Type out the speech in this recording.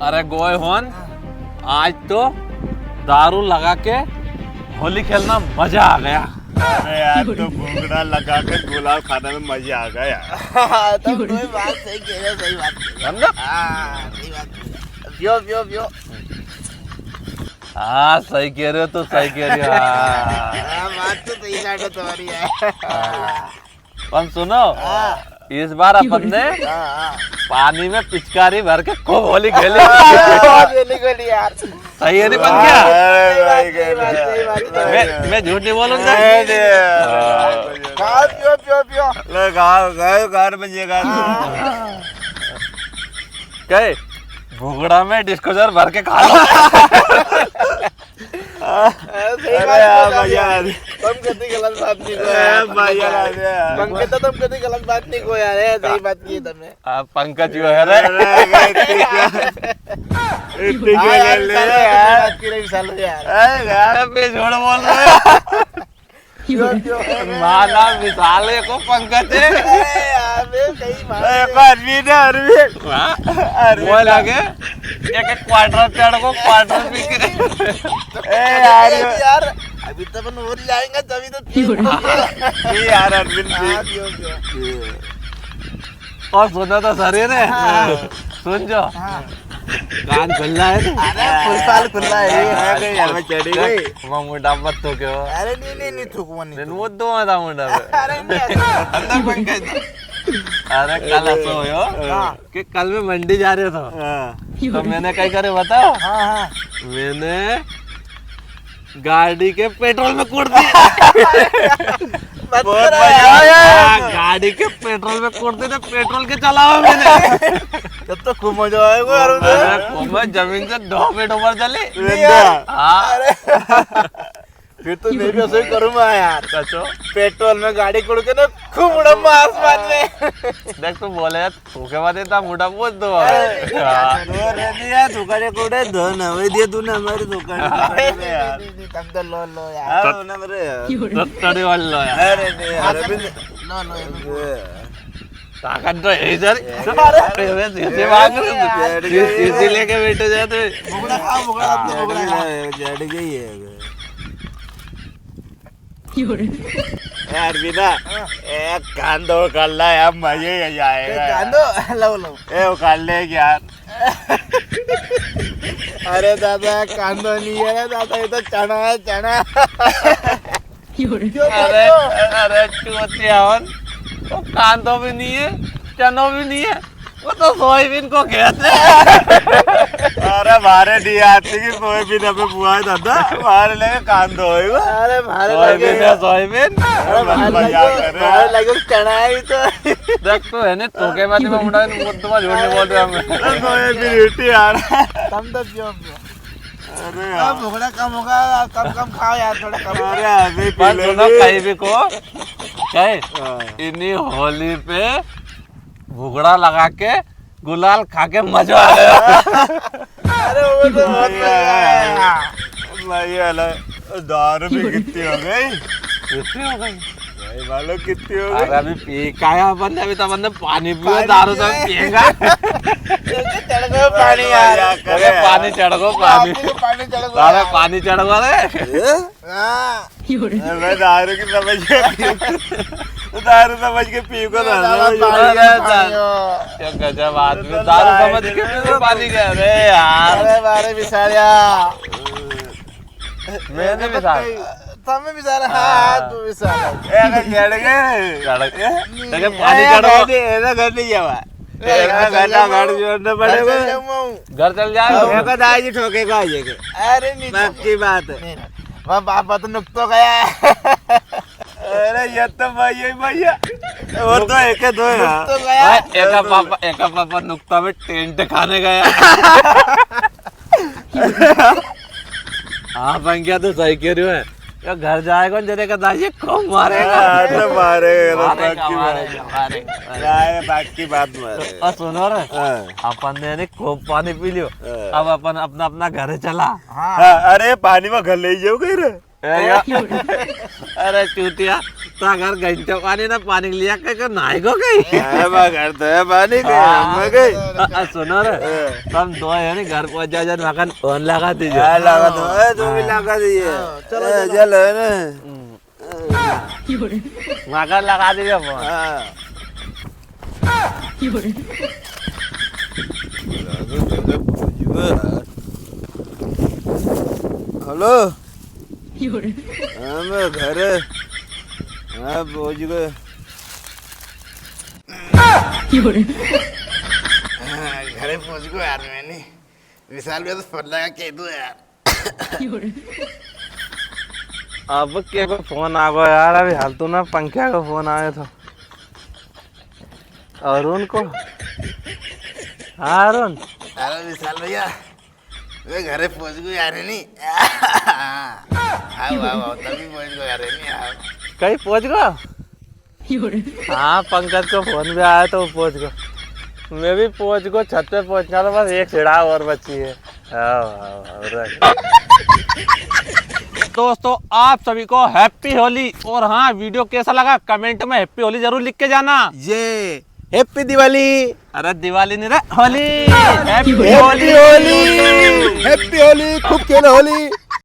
अरे गोए होन, आज तो दारू लगा के होली खेलना मजा आ गया। अरे यार तो घूंघरा लगा के गुलाल खाने में मजा आ गया। तुम कोई बात सही कह रहे हो, सही बात समझो? हाँ सही बात। पियो पियो पियो। हाँ सही कह रहे हो, तो सही कह रहे हो। हाँ। बात तो सही है तुम्हारी है। पर सुनो, इस बार अपन ने पानी में पिचकारी भर के खूब होली खेली। गोली यार सही है नहीं बन गया? मैं झूठ नहीं बोलूंगा। खाओ पियो पियो पियो। घर में ये कहे भुगड़ा में डिस्कोजर भर के खा लो। तुम कभी गलत बात नहीं को यार। पंकज तो तुम कभी गलत बात नहीं को यार, सही बात की तुमने। पंकज जो है रे, मैं झूठ बोल रहा हूँ। माना मिसाले को पंकज है। वो लगे एक क्वार्टर चढ़ को क्वार्टर पी के। यार अभी तो अपन और जाएंगे तभी तो यार अरविंद और सुनो तो सर रे, सुन जो कान खुला है। अरे फुल है यार मैं चढ़ी गई। मैं मुंडा मत तो क्यों? अरे नहीं थूकवा नहीं। वो दो था मुंडा पे। अरे नहीं अंदर पंकज। अरे कल ऐसा हो कि कल मैं मंडी जा रहे था, तो मैंने क्या करे बताओ? हाँ मैंने गाड़ी के पेट्रोल में कूट दिया। गाड़ी के पेट्रोल में कूट दिया, पेट्रोल के चलावा मैंने। तब तो खूब मजा आएगा यार। अरे मैं जमीन से 2 फीट ऊपर चली। हाँ फिर तो मैं भी ऐसे ही करूँगा यार। कचो पेट्रोल में गाड़ी कुड़ के ना खूब उड़ूंगा आसमान में। देख तू बोले धोखे बाद देता मुंडा बोल दो। दुकाने कोड़े दो ना वही दिया तूने हमारी दुकान। तब तो लो यार। तड़ी वाली लो यार। लो ताकत तो यही सर। सीधे भाग रहे, सीधे लेके बैठे जाते। भुगड़ा खाओ भुगड़ा। जड़ गई है यार बिना एक कांदो कर ला यार, मजे ही आएगा। कांदो लो ए वो कर ले यार। अरे दादा कांदो नहीं है दादा, ये तो चना है चना। अरे अरे चूतियावन, तो कांदो भी नहीं है, चनो भी नहीं है, वो तो सोयाबीन को कहते हैं। अरे मारे नहीं आती कि सोयाबीन पे बुआ है दादा, मारे लगे कांदो होएगा। अरे भारे सोयाबीन है सोयाबीन। भारे लगे चना है तो। देख तो है ने तोके बाती में मुंडा ने मुद्दे में झूठ नहीं बोल रहा मैं। सोयाबीन उल्टी यार। कम तो पियो। अरे यार भुगड़ा कम होगा, कम खाओ यार, थोड़ा कम। अरे अभी पी पर ले सुनो कहीं भी को कहे इन्हीं होली पे भुगड़ा लगा के गुलाल खा के मजा आ गया। अरे वो तो बहुत मजा आया। दारू भी कितनी हो गई? कितनी हो गई भाई मालूम कितनी हो अरे गई? अभी पी का है अपन ने, अभी तो अपन ने पानी पियो, दारू तो पिएगा। चढ़ गए पानी यार। अरे पानी चढ़ गो पानी, पानी चढ़ अरे पानी चढ़ गो रे। हाँ मैं दारू की समझ के दारू समझ के पी को क्या गजब आदमी, दारू समझ के पियो पानी के। अरे यार अरे बारे बिसारिया मैंने भी था तमें बिसारा। हाँ तू बिसारा चढ़ गए लेकिन पानी चढ़ो घर नहीं जावा, घर जोड़ना पड़ेगा। घर चल जाए। दाई ठोकेगा अरे नहीं पक्की बात है। वह पापा तो नुक तो गया है। अरे ये तो भैया भैया वो तो एक दो है। तो गया एक पापा नुक्ता में टेंट खाने गया। हाँ पंक्या तो सही कह रही है, घर जाएगा जरे का दाई खूब मारेगा। तो मारेगा मारेगा। बाकी बात मारे। और सुनो रे, अपन ने खूब पानी पी लियो, अब अपन अपना अपना घर चला। अरे पानी में घर ले जाओ गई रे। अरे चूतिया ता घर घंटे पानी ना पानी लिया कहीं नहाए को कहीं घर तो है पानी के हम गए सुनो रे तुम दो है नहीं घर पहुंच जा जन मकान फोन लगा दीजिए लगा दो तू भी लगा दीजिए चलो, चलो है ना मकान लगा दीजिए फोन हेलो हम घर हाँ पहुंच गए घरे पहुंच गए यार मैंने विशाल भी तो फोन लगा कह दो यार अब के को फोन आ गया यार अभी हाल तो ना पंख्या का फोन आया था अरुण को हाँ अरुण अरे विशाल भैया वे घरे पहुंच गए यार नहीं आओ आओ आओ तभी पहुंच गए यार नहीं आओ कहीं पहुंच गया हाँ पंकज को फोन भी आया तो वो पहुंच गया मैं भी पहुंच गया छत पे पहुंचना तो बस एक छिड़ा और बची है दोस्तों आप सभी को हैप्पी होली और हाँ वीडियो कैसा लगा कमेंट में हैप्पी होली जरूर लिख के जाना ये हैप्पी दिवाली अरे दिवाली नहीं रे होली हैप्पी होली हैप्पी होली खूब खेलो होली